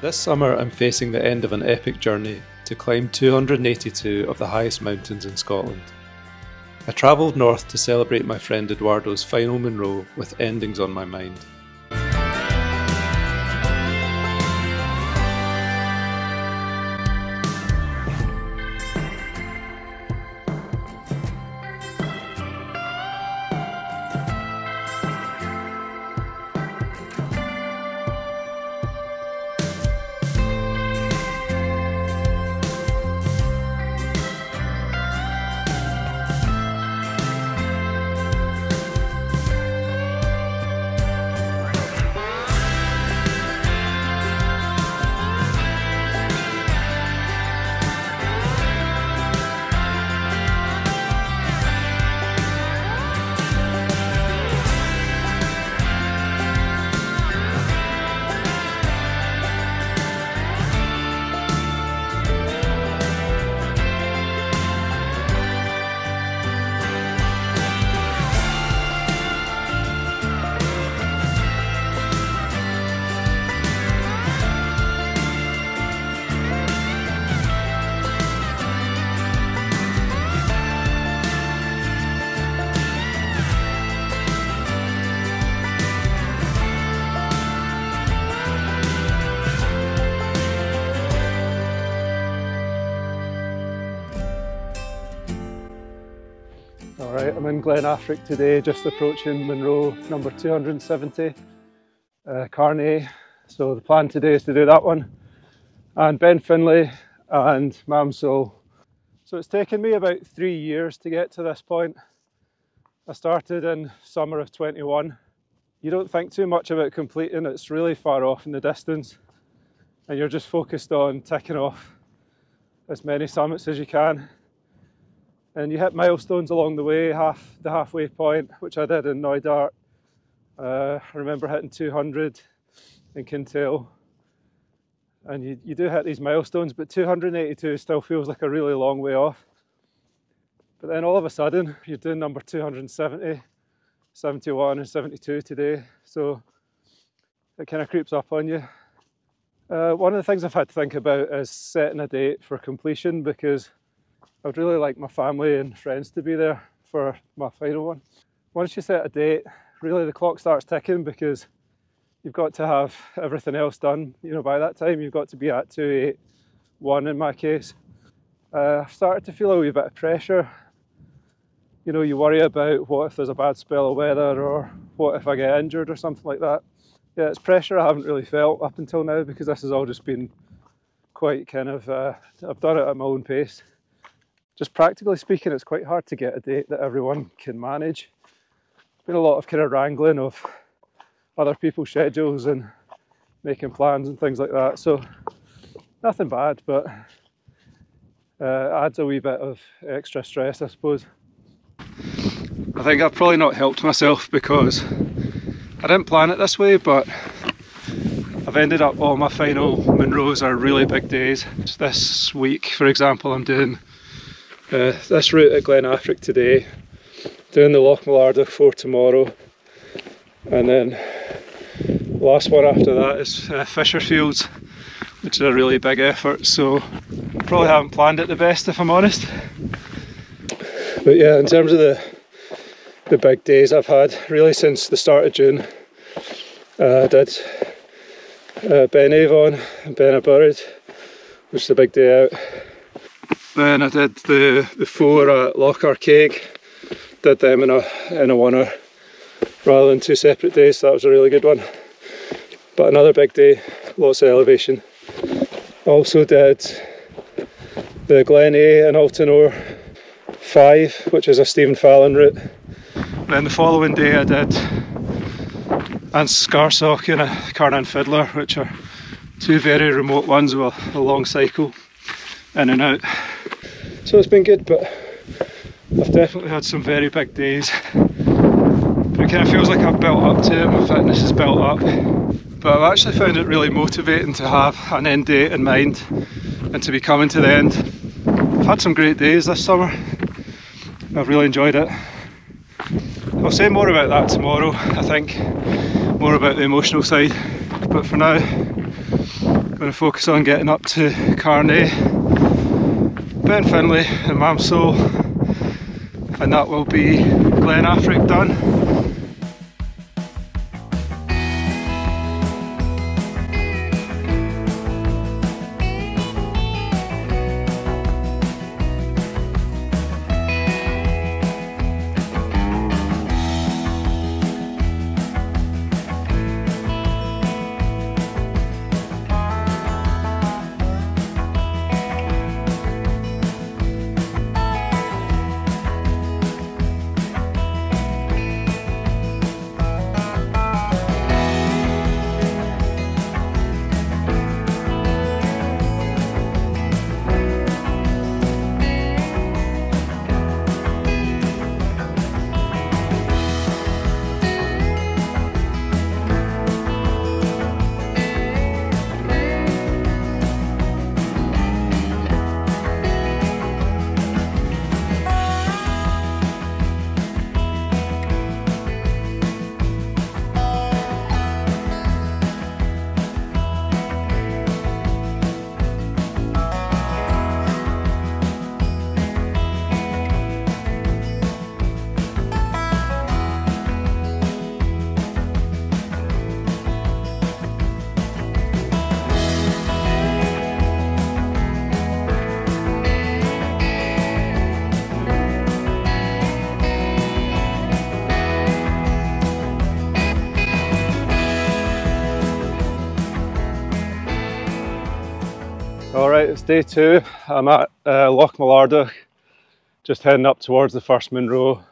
This summer I'm facing the end of an epic journey to climb 282 of the highest mountains in Scotland. I travelled north to celebrate my friend Eduardo's final Munro with endings on my mind. Alright, I'm in Glen Affric today, just approaching Munro number 270, Carney. So the plan today is to do that one, and Ben Finlay and Mamsol. So it's taken me about 3 years to get to this point. I started in summer of 21. You don't think too much about completing, it's really far off in the distance, and you're just focused on ticking off as many summits as you can. And you hit milestones along the way, the halfway point, which I did in Mullardoch. I remember hitting 200 in Kintail. And you do hit these milestones, but 282 still feels like a really long way off. But then all of a sudden, you're doing number 270, 71 and 72 today. So it kind of creeps up on you. One of the things I've had to think about is setting a date for completion, because I would really like my family and friends to be there for my final one. Once you set a date, really the clock starts ticking, because you've got to have everything else done. You know, by that time you've got to be at 281 in my case. I've started to feel a wee bit of pressure. You know, you worry about what if there's a bad spell of weather, or what if I get injured or something like that. Yeah, it's pressure I haven't really felt up until now, because this has all just been quite kind of, I've done it at my own pace. Just practically speaking, it's quite hard to get a date that everyone can manage. There's been a lot of kind of wrangling of other people's schedules and making plans and things like that. So nothing bad, but adds a wee bit of extra stress, I suppose. I think I've probably not helped myself, because I didn't plan it this way, but I've ended up, all my final Munros are really big days. This week, for example, I'm doing this route at Glen Affric today, doing the Loch Mullardoch for tomorrow, and then the last one after that is Fisherfields, which is a really big effort, so probably haven't planned it the best, if I'm honest. But yeah, in terms of the big days I've had, really since the start of June, I did Ben Avon and Ben Burrid, which is a big day out. Then I did the 4 at Loch did them in a one-hour rather than 2 separate days, so that was a really good one. But another big day, lots of elevation. Also did the Glen A and Altanor 5, which is a Stephen Fallon route. Then the following day I did Scarsock and a Carnan Fiddler, which are 2 very remote ones with a long cycle in and out. So it's been good, but I've definitely had some very big days. But it kind of feels like I've built up to it, my fitness is built up. But I've actually found it really motivating to have an end date in mind and to be coming to the end. I've had some great days this summer. I've really enjoyed it. I'll say more about that tomorrow, I think, more about the emotional side. But for now, going to focus on getting up to Carney, Ben Finlay and Mamsole, and that will be Glen Affric done. Alright, it's day 2. I'm at Loch Mullardoch, just heading up towards the first Munro.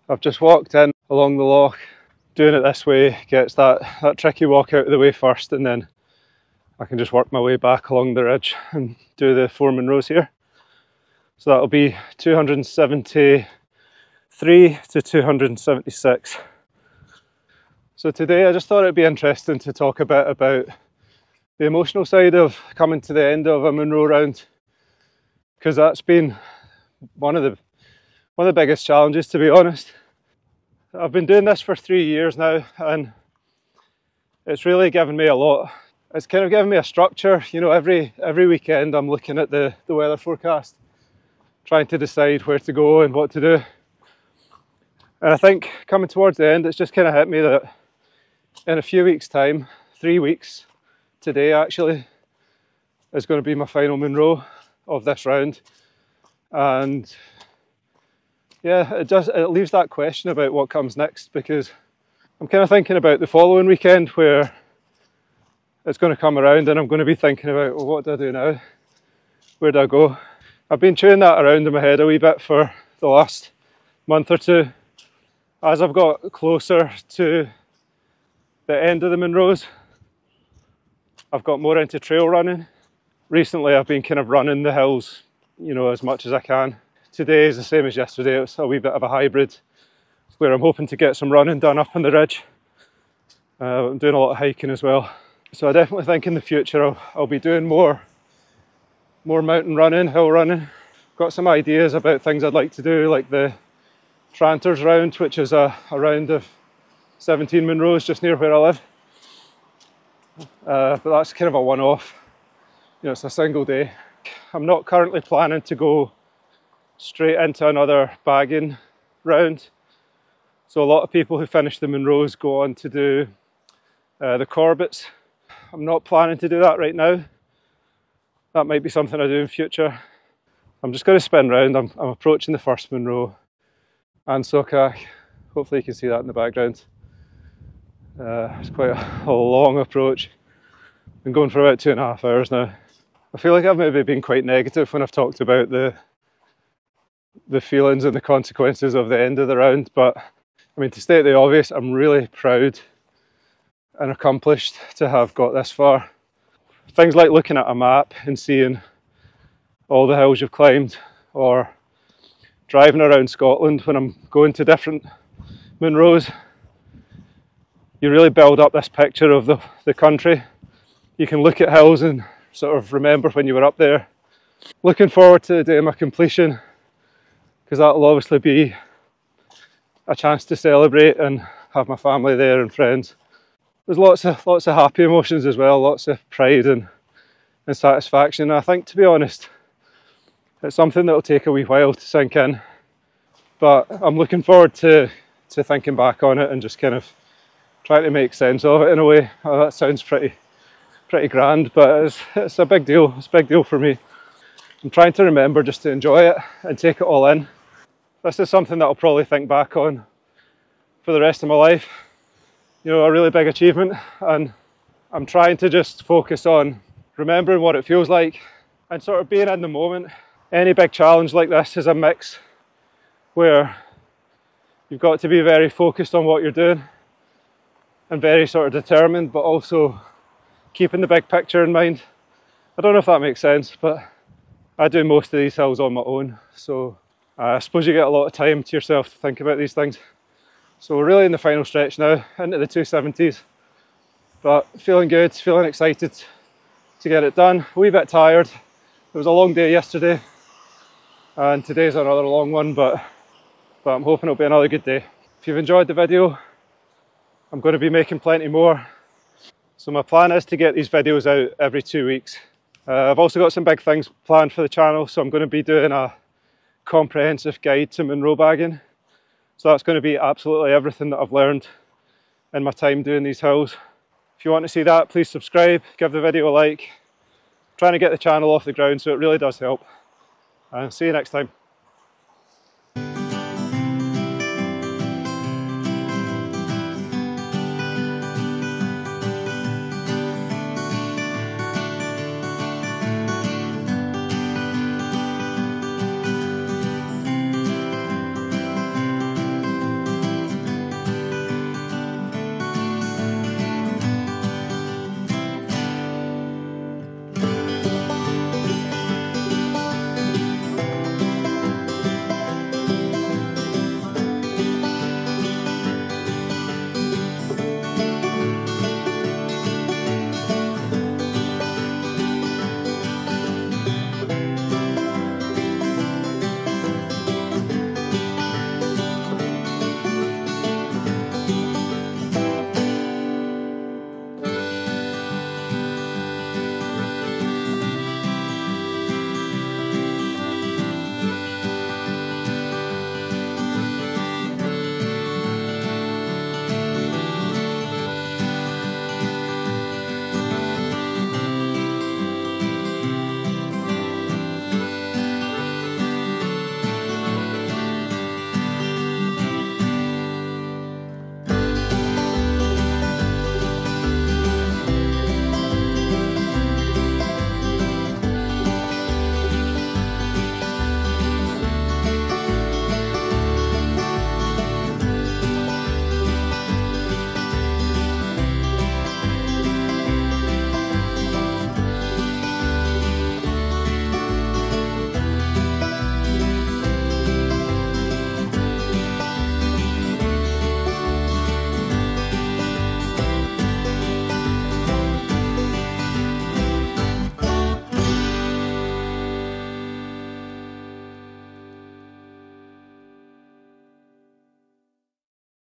I've just walked in along the loch. Doing it this way gets that tricky walk out of the way first, and then I can just work my way back along the ridge and do the 4 Munros here. So that'll be 273 to 276. So today I just thought it'd be interesting to talk a bit about the emotional side of coming to the end of a Munro round, because that's been one of the biggest challenges, to be honest. I've been doing this for 3 years now, and it's really given me a lot. It's kind of given me a structure. You know, every weekend I'm looking at the weather forecast, trying to decide where to go and what to do. And I think coming towards the end, it's just kind of hit me that in a few weeks' time, 3 weeks, today actually, is going to be my final Munro of this round. And yeah, it leaves that question about what comes next, because I'm kind of thinking about the following weekend where it's going to come around and I'm going to be thinking about, well, what do I do now? Where do I go? I've been chewing that around in my head a wee bit for the last month or two. As I've got closer to the end of the Munros, I've got more into trail running. Recently I've been kind of running the hills, you know, as much as I can. Today is the same as yesterday. It's a wee bit of a hybrid where I'm hoping to get some running done up on the ridge. I'm doing a lot of hiking as well. So I definitely think in the future I'll be doing more mountain running, hill running. Got some ideas about things I'd like to do, like the Tranters round, which is a round of 17 Munros just near where I live. But that's kind of a one-off. You know, it's a single day. I'm not currently planning to go straight into another bagging round. So a lot of people who finish the Munros go on to do the Corbetts. I'm not planning to do that right now. That might be something I do in future. I'm just going to spin round. I'm approaching the first Munro and Sokach. Hopefully you can see that in the background. It's quite a long approach. Been going for about 2.5 hours now. I feel like I've maybe been quite negative when I've talked about the feelings and the consequences of the end of the round, but I mean, to state the obvious, I'm really proud and accomplished to have got this far. Things like looking at a map and seeing all the hills you've climbed, or driving around Scotland when I'm going to different Munros. You really build up this picture of the country. You can look at hills and sort of remember when you were up there. Looking forward to the day of my completion, because that'll obviously be a chance to celebrate and have my family there and friends. there's lots of happy emotions as well, lots of pride and satisfaction. I think, to be honest, it's something that'll take a wee while to sink in, but I'm looking forward to thinking back on it and just kind of trying to make sense of it in a way. That sounds pretty grand, but it's a big deal. It's a big deal for me. I'm trying to remember just to enjoy it and take it all in. This is something that I'll probably think back on for the rest of my life. You know, a really big achievement, and I'm trying to just focus on remembering what it feels like and sort of being in the moment. Any big challenge like this is a mix where you've got to be very focused on what you're doing and very sort of determined, but also keeping the big picture in mind. I don't know if that makes sense, but I do most of these hills on my own, so I suppose you get a lot of time to yourself to think about these things. So we're really in the final stretch now, into the 270s, but feeling good, feeling excited to get it done. A wee bit tired. It was a long day yesterday, and today's another long one, but I'm hoping it'll be another good day. If you've enjoyed the video, I'm going to be making plenty more. So my plan is to get these videos out every 2 weeks. I've also got some big things planned for the channel, so I'm going to be doing a comprehensive guide to Munro bagging. So that's going to be absolutely everything that I've learned in my time doing these hills. If you want to see that, please subscribe, give the video a like. I'm trying to get the channel off the ground, so it really does help. And see you next time.